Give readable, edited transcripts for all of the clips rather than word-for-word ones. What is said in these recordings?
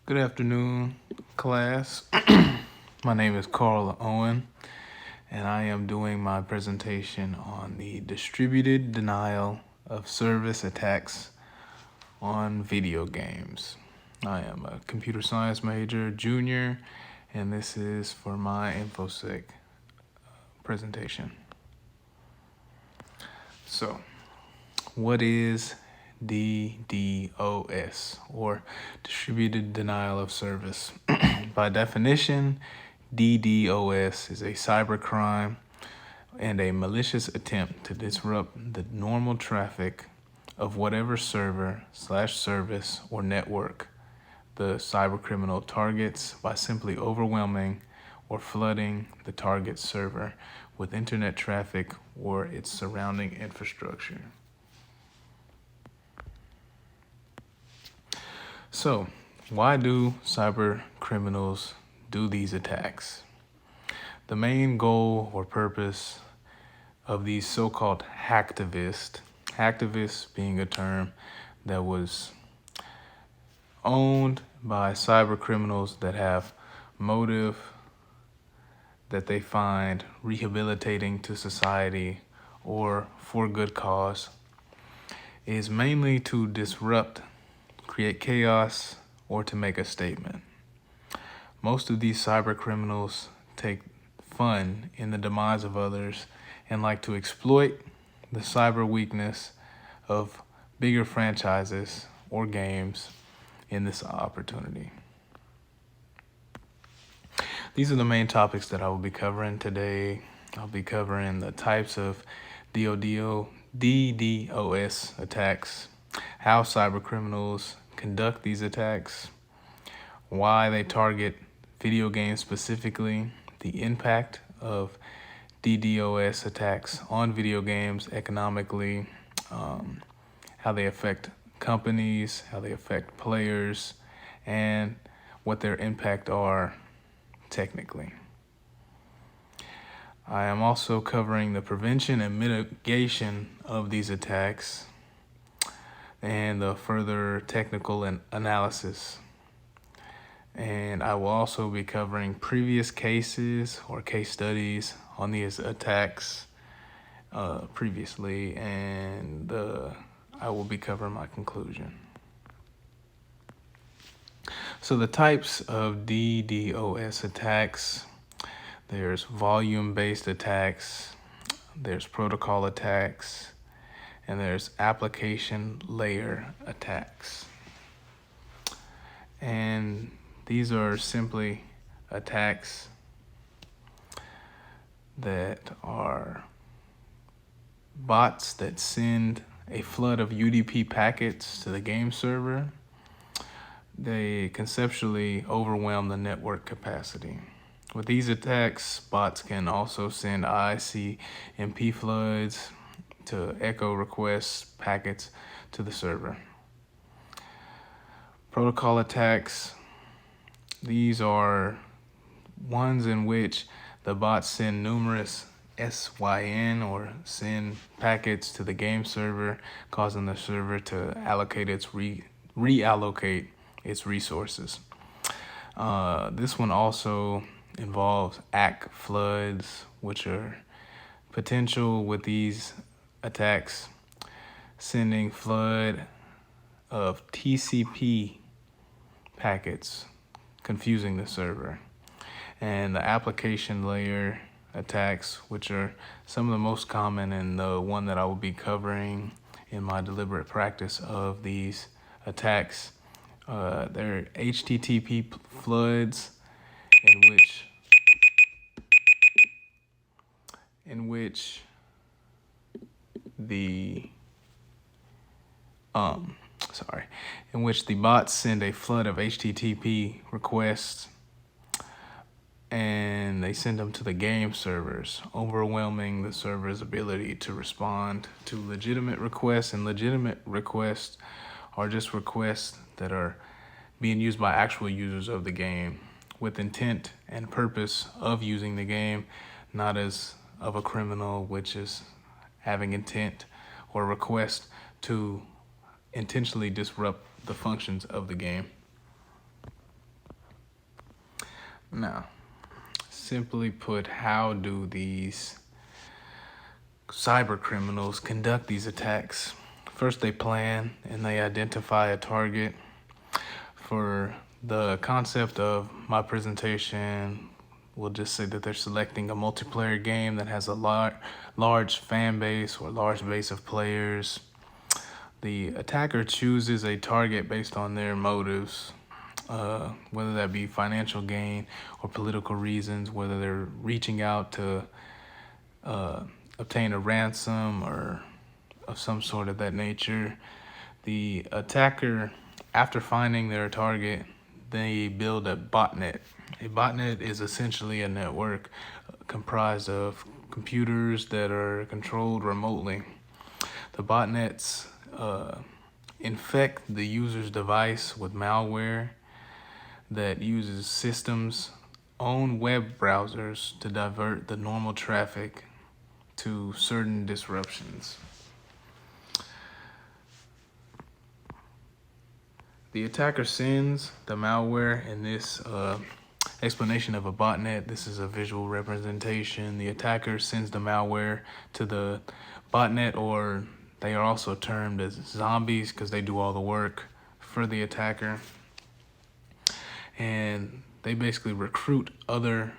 Good afternoon, class. My name is Carl Owen, and I am doing my presentation on the distributed denial of service attacks on video games. I am a computer science major, junior, and this is for my InfoSec presentation. So, what is DDoS, or distributed denial of service? By definition, DDoS is a cybercrime and a malicious attempt to disrupt the normal traffic of whatever server/service or network the cybercriminal targets by simply overwhelming or flooding the target server with internet traffic or its surrounding infrastructure. So, why do cyber criminals do these attacks? The main goal or purpose of these so-called hacktivists being a term that was owned by cyber criminals that have motive that they find rehabilitating to society or for good cause, is mainly to disrupt, create chaos, or to make a statement. Most of these cyber criminals take fun in the demise of others and like to exploit the cyber weakness of bigger franchises or games in this opportunity. These are the main topics that I will be covering today. I'll be covering the types of DDoS attacks, how cyber criminals conduct these attacks, why they target video games specifically, the impact of DDoS attacks on video games economically, how they affect companies, how they affect players, and what their impact are technically. I am also covering the prevention and mitigation of these attacks and the further technical analysis. And I will also be covering previous cases or case studies on these attacks previously, and I will be covering my conclusion. So the types of DDoS attacks: there's volume-based attacks, there's protocol attacks, and there's application layer attacks. And these are simply attacks that are bots that send a flood of UDP packets to the game server. They conceptually overwhelm the network capacity. With these attacks, bots can also send ICMP floods to echo request packets to the server. Protocol attacks: these are ones in which the bots send numerous SYN or SYN packets to the game server, causing the server to reallocate its resources. This one also involves ACK floods, which are potential with these attacks, sending flood of TCP packets, confusing the server. And the application layer attacks, which are some of the most common and the one that I will be covering in my deliberate practice of these attacks. They're HTTP floods in which the bots send a flood of HTTP requests, and they send them to the game servers, overwhelming the server's ability to respond to legitimate requests. And legitimate requests are just requests that are being used by actual users of the game with intent and purpose of using the game, not as of a criminal, which is having intent or request to intentionally disrupt the functions of the game. Now, simply put, how do these cyber criminals conduct these attacks? First, they plan and they identify a target. For the concept of my presentation, we'll just say that they're selecting a multiplayer game that has a large fan base or large base of players. The attacker chooses a target based on their motives, whether that be financial gain or political reasons, whether they're reaching out to obtain a ransom or of some sort of that nature. The attacker, after finding their target, they build a botnet. A botnet is essentially a network comprised of computers that are controlled remotely. The botnets infect the user's device with malware that uses systems' own web browsers to divert the normal traffic to certain disruptions. The attacker sends the malware in this explanation of a botnet. This is a visual representation. The attacker sends the malware to the botnet, or they are also termed as zombies because they do all the work for the attacker. And they basically recruit other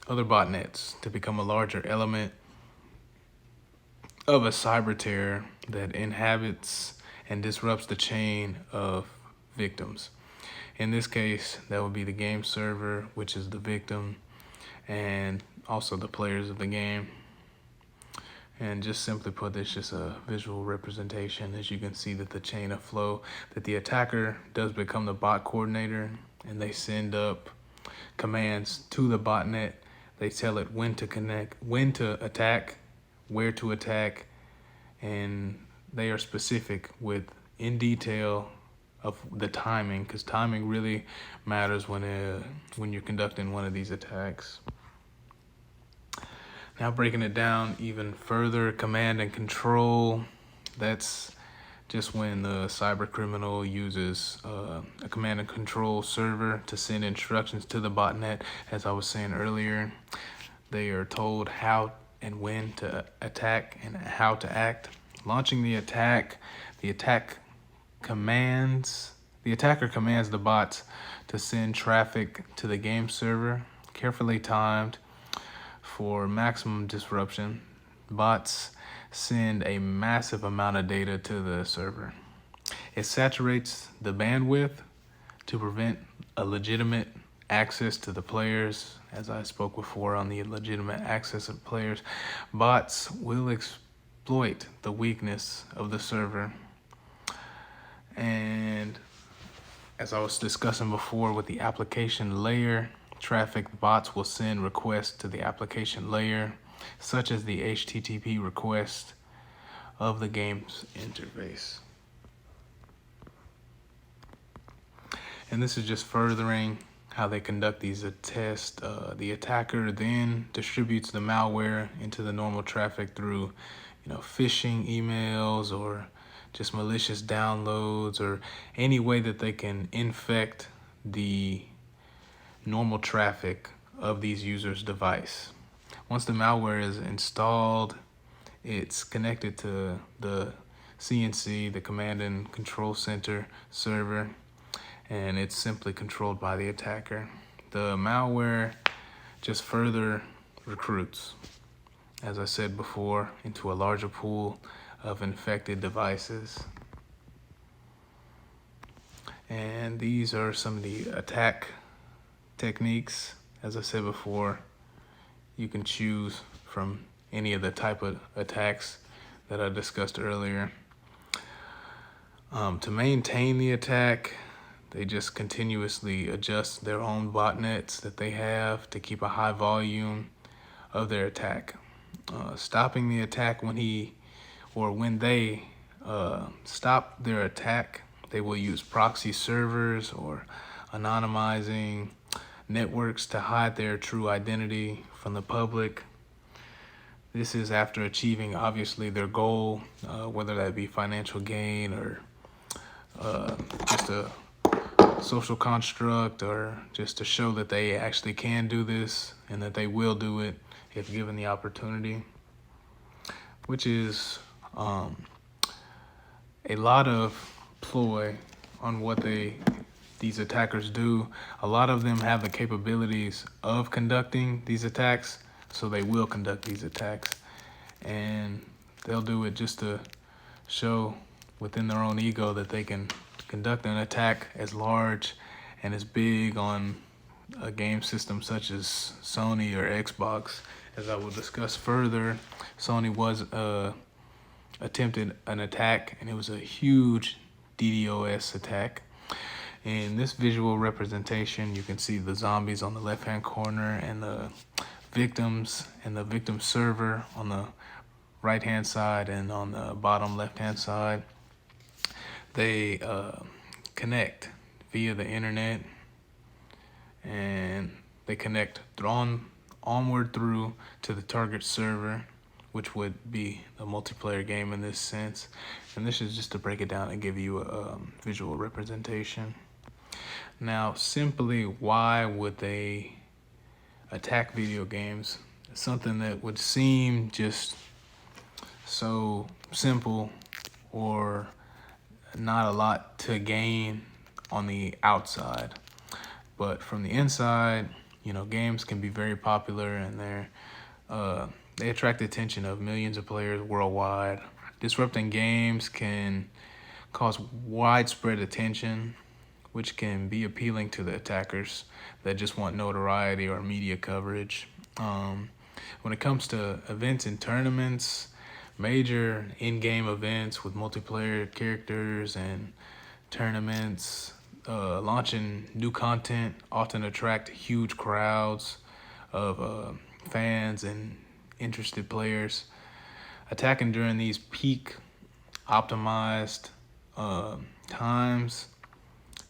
botnets to become a larger element of a cyber terror that inhabits and disrupts the chain of victims. In this case, that would be the game server, which is the victim, and also the players of the game. And just simply put, it's just a visual representation. As you can see that the chain of flow, that the attacker does become the bot coordinator, and they send up commands to the botnet. They tell it when to connect, when to attack, where to attack, and they are specific with in detail of the timing, because timing really matters when you're conducting one of these attacks. Now, breaking it down even further, command and control, that's just when the cyber criminal uses a command and control server to send instructions to the botnet. As I was saying earlier, they are told how and when to attack and how to act. Launching the attack, the attacker commands the bots to send traffic to the game server, carefully timed for maximum disruption. Bots send a massive amount of data to the server. It saturates the bandwidth to prevent a legitimate access to the players. As I spoke before on the legitimate access of players, bots will exploit the weakness of the server. And as I was discussing before with the application layer traffic, bots will send requests to the application layer, such as the HTTP request of the game's interface. And this is just furthering how they conduct these tests. The attacker then distributes the malware into the normal traffic through, phishing emails or just malicious downloads, or any way that they can infect the normal traffic of these users' device. Once the malware is installed, it's connected to the CNC, the Command and Control Center server, and it's simply controlled by the attacker. The malware just further recruits, as I said before, into a larger pool of infected devices. And these are some of the attack techniques. As I said before, you can choose from any of the type of attacks that I discussed earlier. To maintain the attack, they just continuously adjust their own botnets that they have to keep a high volume of their attack. Stopping the attack when they stop their attack, they will use proxy servers or anonymizing networks to hide their true identity from the public. This is after achieving, obviously, their goal, whether that be financial gain or just a social construct, or just to show that they actually can do this and that they will do it if given the opportunity, which is a lot of ploy on what these attackers do. A lot of them have the capabilities of conducting these attacks, so they will conduct these attacks, and they'll do it just to show within their own ego that they can conduct an attack as large and as big on a game system such as Sony or Xbox. As I will discuss further, Sony was attempted an attack, and it was a huge DDoS attack. In this visual representation, you can see the zombies on the left-hand corner and the victims and the victim server on the right-hand side, and on the bottom left-hand side, they connect via the internet, and they connect onward through to the target server, which would be a multiplayer game in this sense. And this is just to break it down and give you a visual representation. Now, simply why would they attack video games? Something that would seem just so simple, or not a lot to gain on the outside. But from the inside, games can be very popular, and they attract the attention of millions of players worldwide. Disrupting games can cause widespread attention, which can be appealing to the attackers that just want notoriety or media coverage. When it comes to events and tournaments, major in-game events with multiplayer characters and tournaments, launching new content often attract huge crowds of fans and interested players. Attacking during these peak optimized times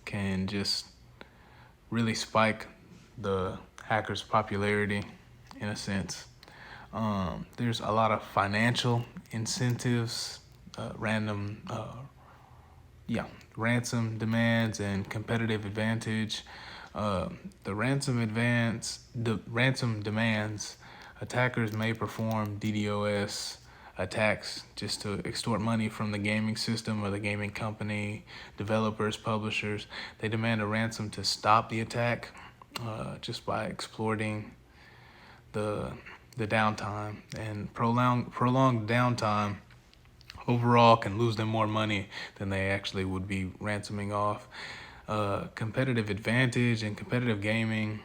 can just really spike the hacker's popularity in a sense. There's a lot of financial incentives, ransom demands, and competitive advantage. The ransom demands, attackers may perform DDoS attacks just to extort money from the gaming system or the gaming company, developers, publishers. They demand a ransom to stop the attack just by exploiting the downtime. And prolonged downtime overall can lose them more money than they actually would be ransoming off. Competitive advantage in competitive gaming,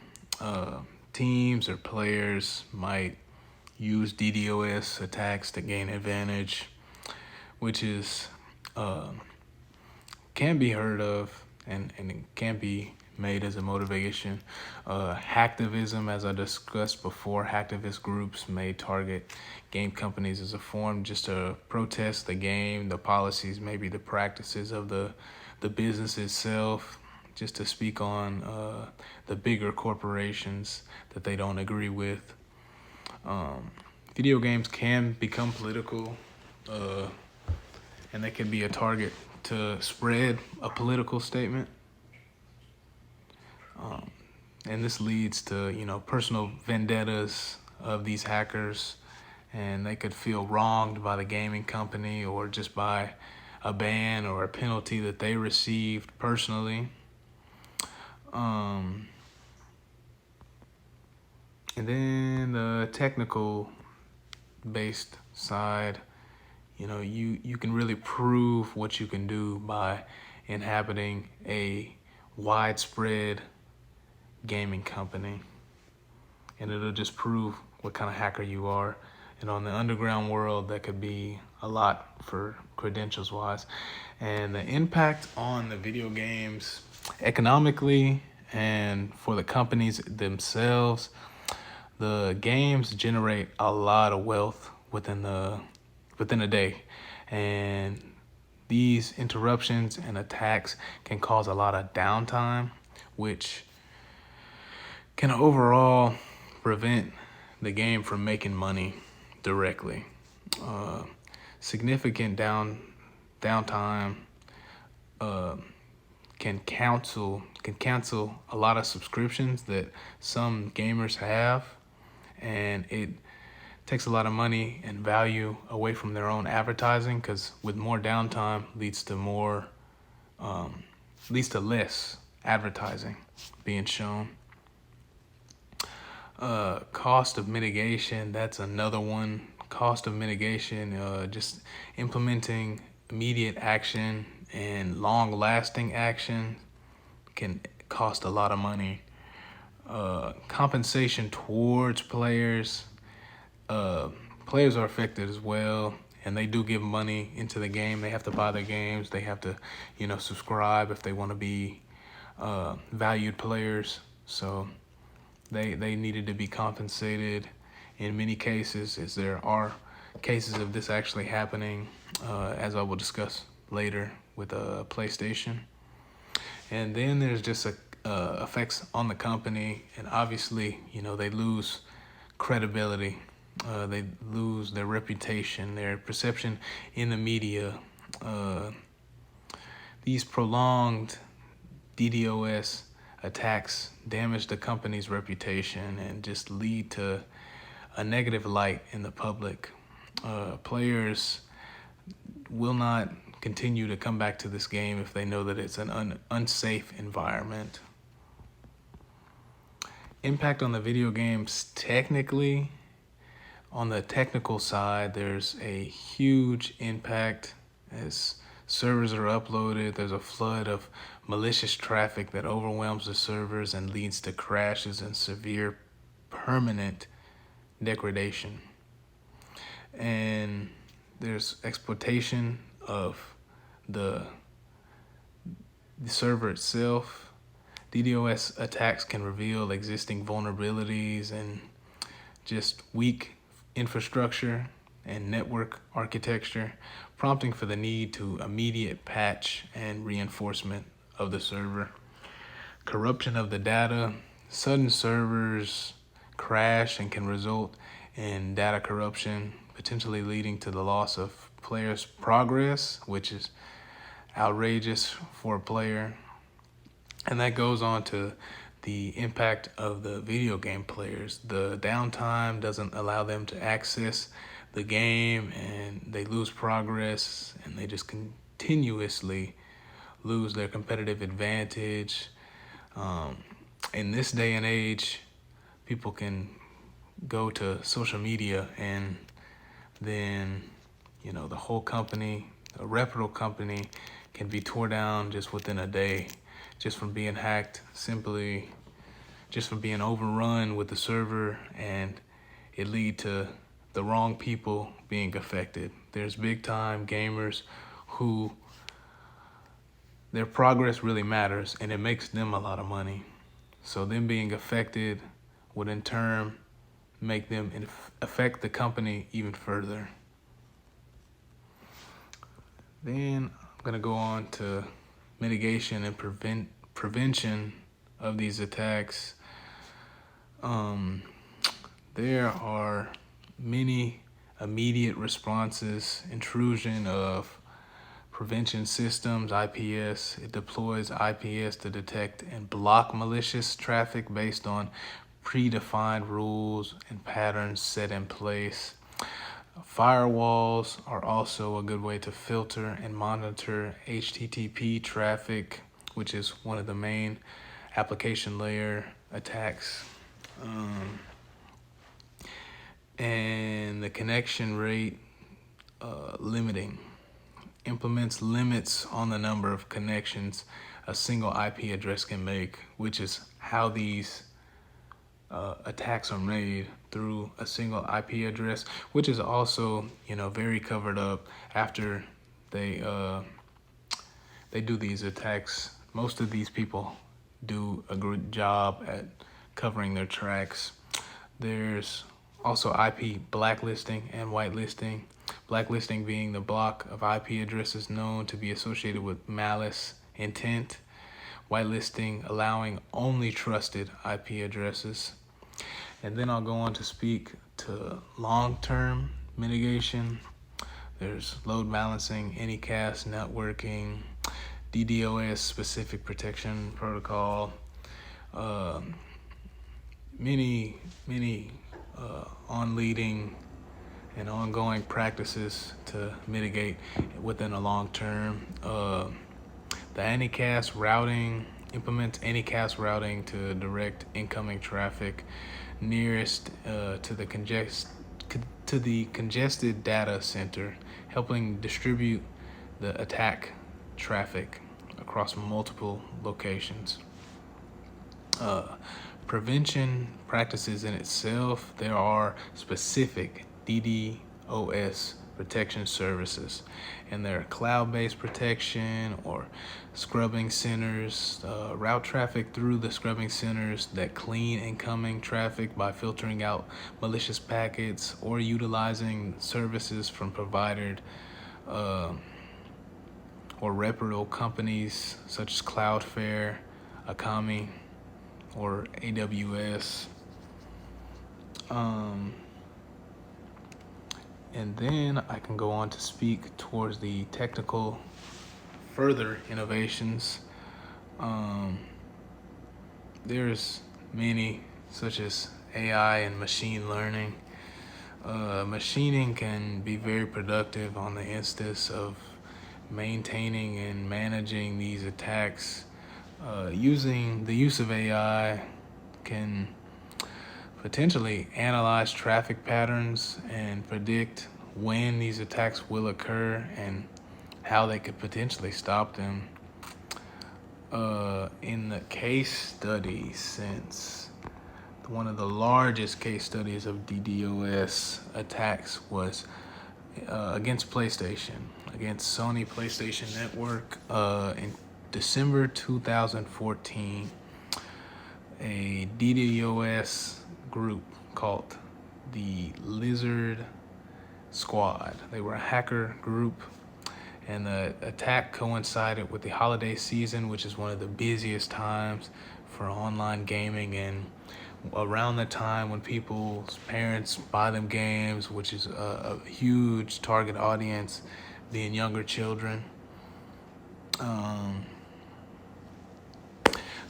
teams or players might use DDoS attacks to gain advantage, which is can be heard of, and it can be made as a motivation. Hacktivism, as I discussed before, hacktivist groups may target game companies as a form just to protest the game, the policies, maybe the practices of the business itself, just to speak on the bigger corporations that they don't agree with. Video games can become political, and they can be a target to spread a political statement. And this leads to, personal vendettas of these hackers, and they could feel wronged by the gaming company or just by a ban or a penalty that they received personally. And then the technical based side, you can really prove what you can do by inhabiting a widespread gaming company, and it'll just prove what kind of hacker you are. And on the underground world, that could be a lot for credentials wise. And the impact on the video games economically and for the companies themselves, the games generate a lot of wealth within a day, and these interruptions and attacks can cause a lot of downtime, which can overall prevent the game from making money directly. Significant downtime can cancel a lot of subscriptions that some gamers have, and it takes a lot of money and value away from their own advertising, because with more downtime leads to less advertising being shown. Cost of mitigation, that's another one. Cost of mitigation, just implementing immediate action and long-lasting action can cost a lot of money. Compensation towards players. Players are affected as well, and they do give money into the game. They have to buy the games. They have to, subscribe if they want to be valued players. So they needed to be compensated in many cases, as there are cases of this actually happening, as I will discuss later with PlayStation. And then there's just effects on the company, and obviously, they lose credibility. They lose their reputation, their perception in the media. These prolonged DDoS attacks damage the company's reputation and just lead to a negative light in the public. Players will not continue to come back to this game if they know that it's an unsafe environment. Impact on the video games, technically, on the technical side, there's a huge impact as servers are uploaded. There's a flood of malicious traffic that overwhelms the servers and leads to crashes and severe permanent degradation. And there's exploitation of the server itself. DDoS attacks can reveal existing vulnerabilities and just weak infrastructure and network architecture, prompting for the need to immediate patch and reinforcement of the server. Corruption of the data. Sudden servers crash and can result in data corruption, potentially leading to the loss of players' progress, which is outrageous for a player. And that goes on to the impact of the video game players. The downtime doesn't allow them to access the game, and they lose progress, and they just continuously lose their competitive advantage. In this day and age, people can go to social media and then, the whole company, a reputable company, can be tore down just within a day, just from being hacked, simply just from being overrun with the server, and it lead to the wrong people being affected. There's big time gamers who their progress really matters, and it makes them a lot of money. So them being affected would in turn make them affect the company even further. Then I'm gonna go on to mitigation and prevention of these attacks. There are many immediate responses. Intrusion of prevention systems, IPS. It deploys IPS to detect and block malicious traffic based on predefined rules and patterns set in place. Firewalls are also a good way to filter and monitor HTTP traffic, which is one of the main application layer attacks. And the connection rate limiting implements limits on the number of connections a single IP address can make, which is how these attacks are made, through a single IP address, which is also, very covered up after they do these attacks. Most of these people do a good job at covering their tracks. There's also IP blacklisting and whitelisting. Blacklisting being the block of IP addresses known to be associated with malice intent. Whitelisting allowing only trusted IP addresses. And then I'll go on to speak to long-term mitigation. There's load balancing, anycast networking, DDoS specific protection protocol, many on leading and ongoing practices to mitigate within a long term. The Anycast routing implements Anycast routing to direct incoming traffic nearest to the congested data center, helping distribute the attack traffic across multiple locations. Prevention practices in itself, there are specific DDoS protection services, and there are cloud-based protection or scrubbing centers, route traffic through the scrubbing centers that clean incoming traffic by filtering out malicious packets or utilizing services from provided or reputable companies such as Cloudflare, Akamai, or AWS. And then I can go on to speak towards the technical further innovations. There's many, such as AI and machine learning. Machining can be very productive on the instance of maintaining and managing these attacks. Using the use of AI can potentially analyze traffic patterns and predict when these attacks will occur and how they could potentially stop them. In the case study, since one of the largest case studies of DDoS attacks was against PlayStation, against Sony PlayStation Network in December 2014. A DDoS group called the Lizard Squad. They were a hacker group, and the attack coincided with the holiday season, which is one of the busiest times for online gaming, and around the time when people's parents buy them games, which is a huge target audience, being younger children.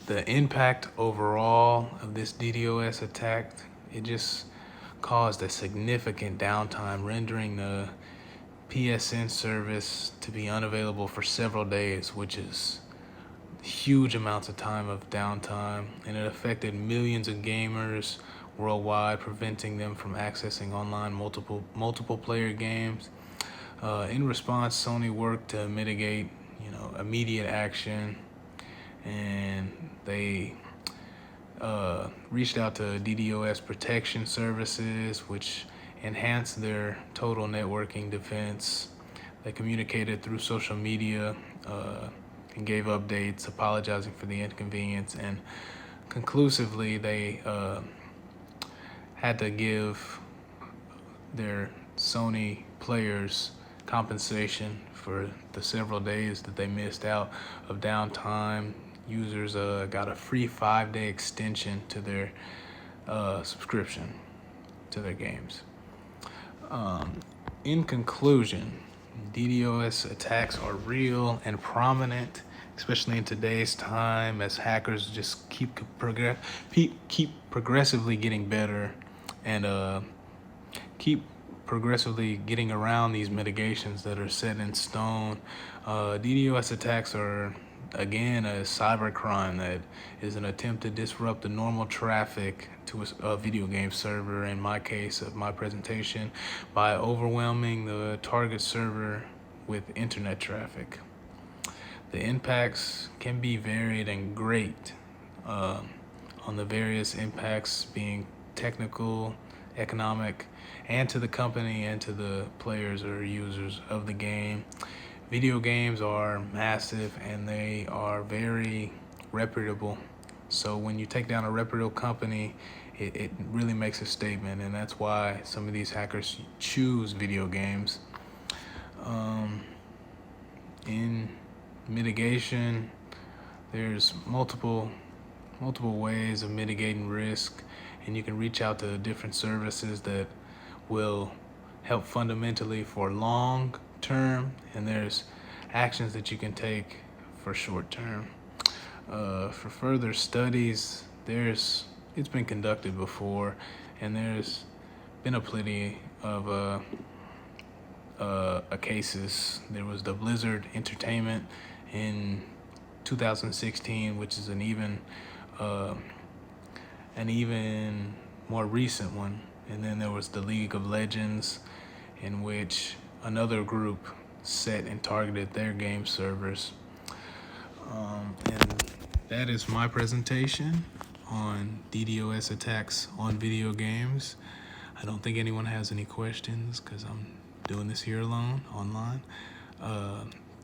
The impact overall of this DDoS attack, it just caused a significant downtime, rendering the PSN service to be unavailable for several days, which is huge amounts of time of downtime, and it affected millions of gamers worldwide, preventing them from accessing online multiple player games. In response, Sony worked to mitigate, immediate action, and they reached out to DDoS protection services, which enhanced their total networking defense. They communicated through social media and gave updates, apologizing for the inconvenience, and conclusively they had to give their Sony players compensation for the several days that they missed out of downtime. Users got a free 5-day extension to their subscription to their games. In conclusion, DDoS attacks are real and prominent, especially in today's time, as hackers just keep progressively getting better and keep progressively getting around these mitigations that are set in stone. DDoS attacks are, again, a cybercrime that is an attempt to disrupt the normal traffic to a video game server, in my case of my presentation, by overwhelming the target server with internet traffic. The impacts can be varied and great, on the various impacts being technical, economic, and to the company and to the players or users of the game. Video games are massive and they are very reputable. So when you take down a reputable company, it really makes a statement, and that's why some of these hackers choose video games. In mitigation, there's multiple ways of mitigating risk, and you can reach out to different services that will help fundamentally for long term, and there's actions that you can take for short term. For further studies, it's been conducted before, and there's been a plenty of cases. There was the Blizzard Entertainment in 2016, which is an even more recent one. And then there was the League of Legends, in which another group set and targeted their game servers. And that is my presentation on DDoS attacks on video games. I don't think anyone has any questions because I'm doing this here alone, online.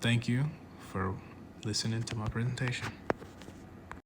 Thank you for listening to my presentation.